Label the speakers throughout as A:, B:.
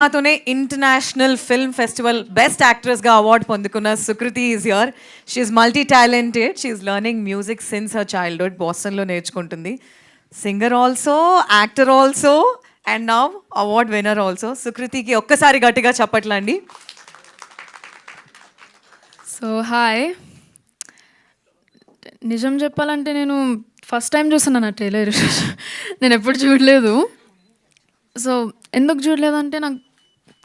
A: నాతోనే international film festival best యాక్ట్రెస్గా award పొందుకున్న Sukruthi is here. She's multi talented. She's learning music since her childhood. బోస్టన్లో నేర్చుకుంటుంది. Singer also, actor also, and now award winner also. సుకృతికి ఒక్కసారి గట్టిగా చెప్పట్లండి.
B: So hi, నిజం చెప్పాలంటే నేను ఫస్ట్ టైం చూస్తున్నాను ఆ ట్రైలర్. నేను ఎప్పుడు చూడలేదు. సో ఎందుకు చూడలేదంటే నాకు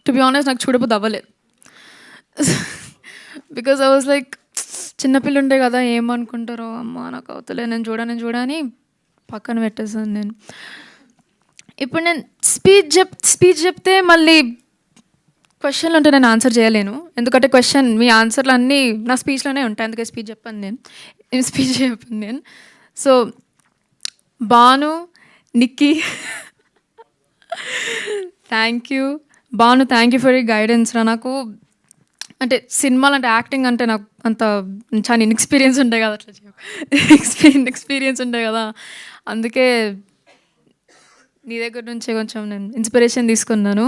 B: టు బి ఆనెస్ట్ నాకు చూడబోద్దు అవ్వలేదు. బికాజ్ ఐ వాజ్ లైక్ చిన్నపిల్ల ఉండే కదా, ఏమనుకుంటారో అమ్మ నాకు అవుతలే, నేను చూడని పక్కన పెట్టేసాను. నేను ఇప్పుడు నేను స్పీచ్ చెప్తే మళ్ళీ క్వశ్చన్లు ఉంటే నేను ఆన్సర్ చేయలేను. ఎందుకంటే క్వశ్చన్ మీ ఆన్సర్లు అన్నీ నా స్పీచ్లోనే ఉంటాయి. అందుకే స్పీచ్ చెప్పాను నేను. So Bhanu, Nikki, thank you Bhanu, thank you for you guidance. నాకు అంటే సినిమాలు అంటే యాక్టింగ్ అంటే నాకు అంత చాలా ఇన్ఎక్స్పీరియన్స్ ఉంటాయి కదా, ఎక్స్పీరియన్స్ ఉంటాయి కదా. అందుకే నీ దగ్గర నుంచే కొంచెం నేను ఇన్స్పిరేషన్ తీసుకున్నాను.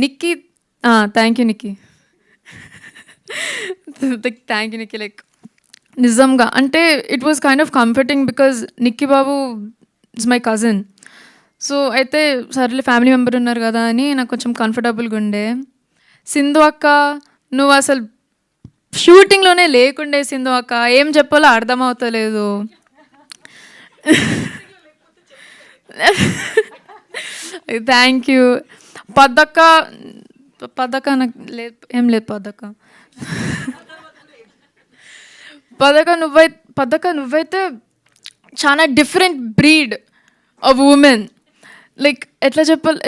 B: Nikki, thank you Nikki, thank you Nikki. Like నిజంగా అంటే it was kind of comforting because Nikki Babu is my cousin. So అయితే సర్లే ఫ్యామిలీ మెంబర్ ఉన్నారు కదా అని నాకు కొంచెం కంఫర్టబుల్గా ఉండే. సింధు అక్క, నువ్వు అసలు షూటింగ్లోనే లేకుండే. సింధు అక్క ఏం చెప్పాలో అర్థమవుతలేదు. Thank you. పద్దక్క నాకు ఏం లేదు. పద్దక్క నువ్వైతే చాలా different breed of women. Like ఎట్లా చెప్పాలి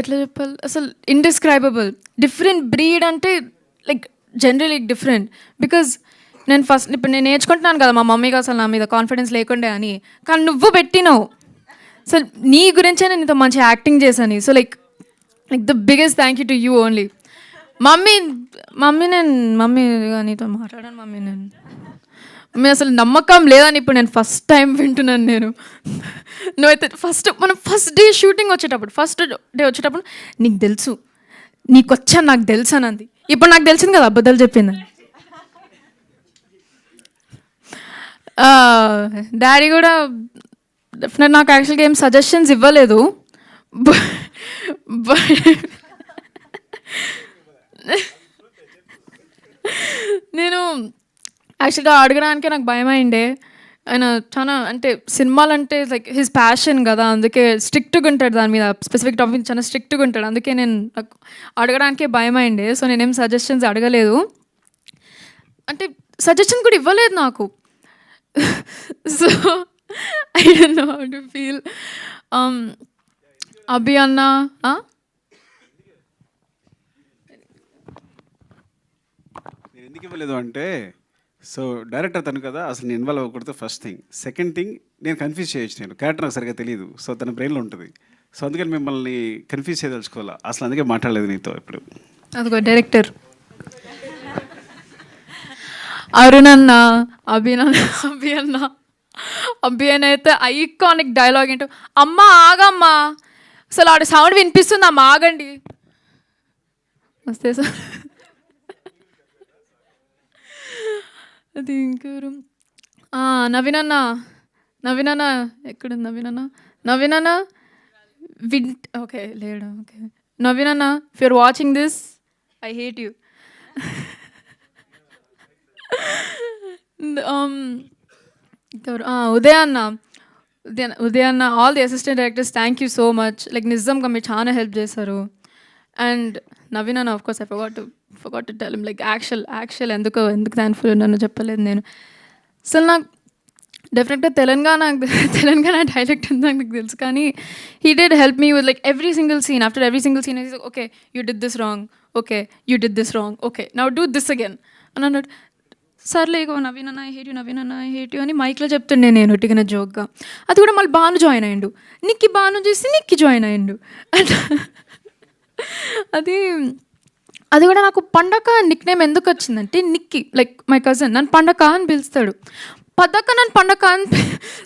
B: అసలు ఇండిస్క్రైబబుల్. డిఫరెంట్ బ్రీడ్ అంటే లైక్ జనరలీ డిఫరెంట్. బికాజ్ ఇప్పుడు నేను నేర్చుకుంటున్నాను కదా, మా మమ్మీకి అసలు నా మీద కాన్ఫిడెన్స్ లేకుండే అని, కానీ నువ్వు పెట్టినావు. అసలు నీ గురించే నేను ఇంత మంచి యాక్టింగ్ చేశాను. So like the biggest thank you to you only. Mummy నీతో మాట్లాడాను మమ్మీ అసలు నమ్మకం లేదని ఇప్పుడు నేను ఫస్ట్ టైం వింటున్నాను. నువ్వైతే మనం ఫస్ట్ డే షూటింగ్ వచ్చేటప్పుడు నీకు తెలుసు, నీకు వచ్చా నాకు తెలుసు అనంది. ఇప్పుడు నాకు తెలిసింది కదా అబద్ధాలు చెప్పిందని. డాడీ కూడా డెఫినెట్ నాకు యాక్చువల్గా ఏం సజెషన్స్ ఇవ్వలేదు. నేను యాక్చువల్గా అడగడానికే నాకు భయం అయిండే. ఆయన చాలా అంటే సినిమాలు అంటే లైక్ హిజ్ ప్యాషన్ కదా, అందుకే స్ట్రిక్ట్గా ఉంటాడు దాని మీద. స్పెసిఫిక్ టాపిక్ చాలా స్ట్రిక్ట్గా ఉంటాడు. అందుకే నాకు అడగడానికే భయం అయిండే. సో నేనేం సజెషన్స్ అడగలేదు, అంటే సజెషన్ కూడా ఇవ్వలేదు నాకు. So I don't know how to feel. Abhi అన్న
C: ఎందుకు ఇవ్వలేదు అంటే, సో డైరెక్టర్ తను కదా, అసలు నేను ఇన్వాల్వ్ అవ్వకూడదు ఫస్ట్ థింగ్. సెకండ్ థింగ్, నేను కన్ఫ్యూజ్ చేయొచ్చు, నేను క్యారెక్టర్ నాకు సరిగ్గా తెలియదు. సో తన బ్రెయిన్లో ఉంటుంది. సో అందుకని మిమ్మల్ని కన్ఫ్యూజ్ చేయదలుచుకోవాలా, అసలు అందుకే మాట్లాడలేదు నీతో ఇప్పుడు.
B: అదిగో డైరెక్టర్ అరుణ్ అన్న, అభి అన్న అయితే ఐకానిక్ డైలాగ్ ఏంటో, అమ్మ ఆగమ్మా, అసలు ఆడ సౌండ్ వినిపిస్తుంది, అమ్మ ఆగండి వస్తే సార్. అది ఇంకెవరు, నవీన్ అన్న ఎక్కడుంది నవీన్ అన్న ఓకే లేడు. ఓకే నవీన్ అన్న, if you're watching this I hate you. Uday అన్న, all the assistant directors, thank you so much. Like నిజంగా మీరు చాలా హెల్ప్ చేశారు. అండ్ నవీన్ అన్న, of course I forgot to tell him, like actual ఎందుకు థ్యాంక్ఫుల్ ఉన్నానో చెప్పలేదు నేను. అసలు నాకు డెఫినెట్గా తెలంగాణ డైలెక్ట్ ఉందని నాకు తెలుసు, కానీ he did help me with like every single scene. After every single scene okay you did this wrong, okay now do this again అని అన్నాడు. సర్లే ఇగో నవీన్ అన్న ఐ హేట్ యూ అని మైక్లో చెప్తుండే నేను ఒట్టిగా జోక్గా. అది కూడా మళ్ళీ భాను జాయిన్ అయ్యిండు. భాను చేసి నిక్కి జాయిన్ అయ్యిండు. అది కూడా నాకు పండగ నిక్ నేమ్ ఎందుకు వచ్చిందంటే, నిక్కీ లైక్ మై కజిన్ నన్ను పండగ అని పిలుస్తాడు. పద్దక్క నన్ను పండగ అని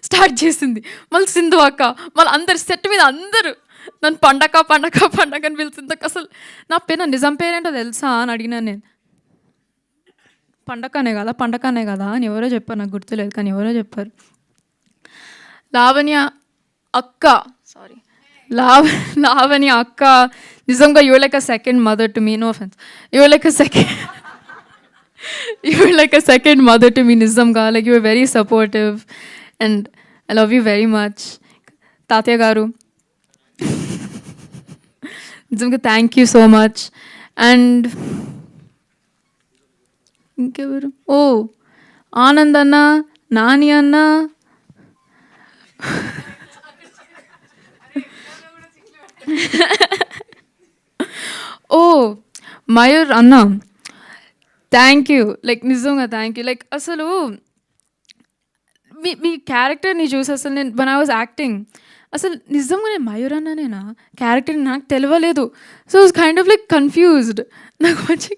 B: స్టార్ట్ చేసింది. మళ్ళీ సింధు అక్క, మళ్ళీ అందరు సెట్ మీద అందరూ నన్ను పండగ పండగ పండగ అని పిలుస్తుంది. అసలు నా పేరు నా నిజం పేరేంటో తెలుసా అని అడిగినాను నేను. పండగనే కదా అని ఎవరో చెప్పారు, నాకు గుర్తులేదు కానీ ఎవరో చెప్పారు. లావణ్య అక్క, సారీ లావణ్య అక్క, నిజంగా your like a second mother to me. No offence, your like a second mother to me. నిజంగా like your very supportive and I love you very much. తాతయ్య గారు నిజంగా thank you so much. And ఇంకెవరు, ఓ ఆనంద్ అన్న, నాని అన్న, ఓ మయూర్ అన్న, థ్యాంక్ యూ. లైక్ నిజంగా థ్యాంక్ యూ. లైక్ అసలు మీ క్యారెక్టర్ని చూసి అసలు నేను వన్ ఐ వాజ్ యాక్టింగ్ అసలు నిజంగా నేను మయూర్ అన్ననేనా క్యారెక్టర్ నాకు తెలియలేదు. So kind of like confused, నాకు వచ్చి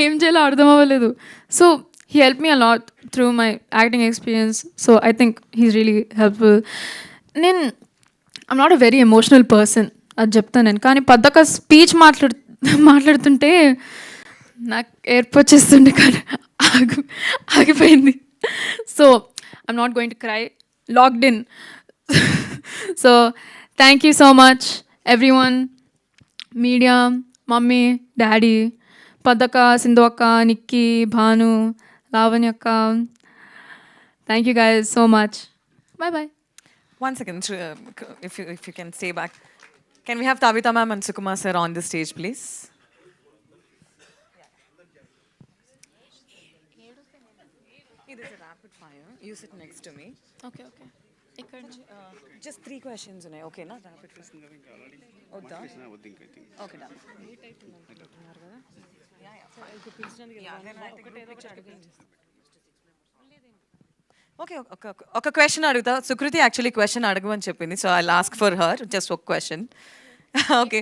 B: ఏం చేయాలో అర్థం అవ్వలేదు. So he help me a lot through my acting experience. So I think he's really helpful. I'm not a very emotional person, అది చెప్తాను నేను. కానీ పద్దక స్పీచ్ మాట్లాడుతుంటే నాకు ఏర్పు వచ్చేస్తుండే, కానీ ఆగిపోయింది. So I'm not going to cry, locked in. So thank you so much everyone, media, mummy, daddy, పద్దక, సింధు అక్క, నిక్కీ, భాను, లావణ్య అక్క, thank you guys so much. Bye bye.
A: 1 second, if you can stay back. Can we have Tabitha ma'am and Sukumar sir on the stage, please? It is a rapid fire. You sit next to me.
B: Okay okay. ఇక్కడ
A: Just 3 questions ఉన్నాయి, okay na? Rapid fire. వద్దా? Okay, done. Okay, ఒక question అడుగుతా. Sukriti actually question అడగమని చెప్పింది, so I ask for her just ఒక question. Okay,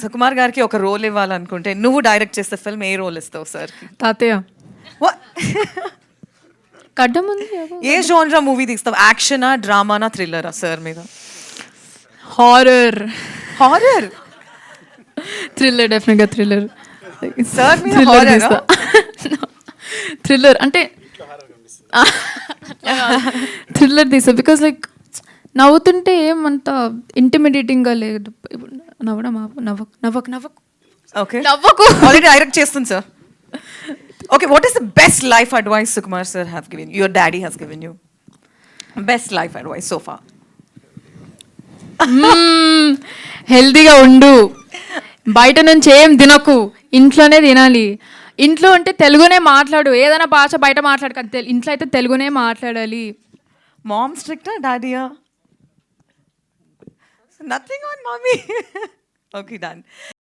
A: Sukumar గారికి ఒక రోల్ ఇవ్వాలనుకుంటే నువ్వు డైరెక్ట్ చేస్తే ఫిల్మ్ ఏ రోల్ ఇస్తావు సార్?
B: తాతయ్య కడ్డం ఉంది.
A: ఏ జోన్రా మూవీ తీస్తావు? యాక్షనా, డ్రామానా, థ్రిల్లరా సార్ మీద?
B: హారర్.
A: హారర్?
B: థ్రిల్లర్, డెఫినెట్గా థ్రిల్లర్.
A: సార్ మీద హారర్?
B: థ్రిల్లర్ అంటే థ్రిల్లర్ తీసా, బికాజ్ లైక్ నవ్వుతుంటే ఏమంత ఇంటిమిడేటింగ్గా లేదు. నవ్వకు
A: ఓకే, ఆల్రెడీ డైరెక్ట్ చేస్తుంది sir. Okay, what is the best life advice Sukumar sir have given your daddy has given you? Best life advice so far?
B: హెల్తీగా ఉండు, బయట నుంచి ఏం తినకు, ఇంట్లోనే తినాలి. ఇంట్లో అంటే తెలుగునే మాట్లాడు, ఏదైనా భాష బయట మాట్లాడు, ఇంట్లో అయితే తెలుగునే మాట్లాడాలి.
A: మామ్ స్ట్రిక్టా, డాడీయా? Nothing on mummy. Okay, done.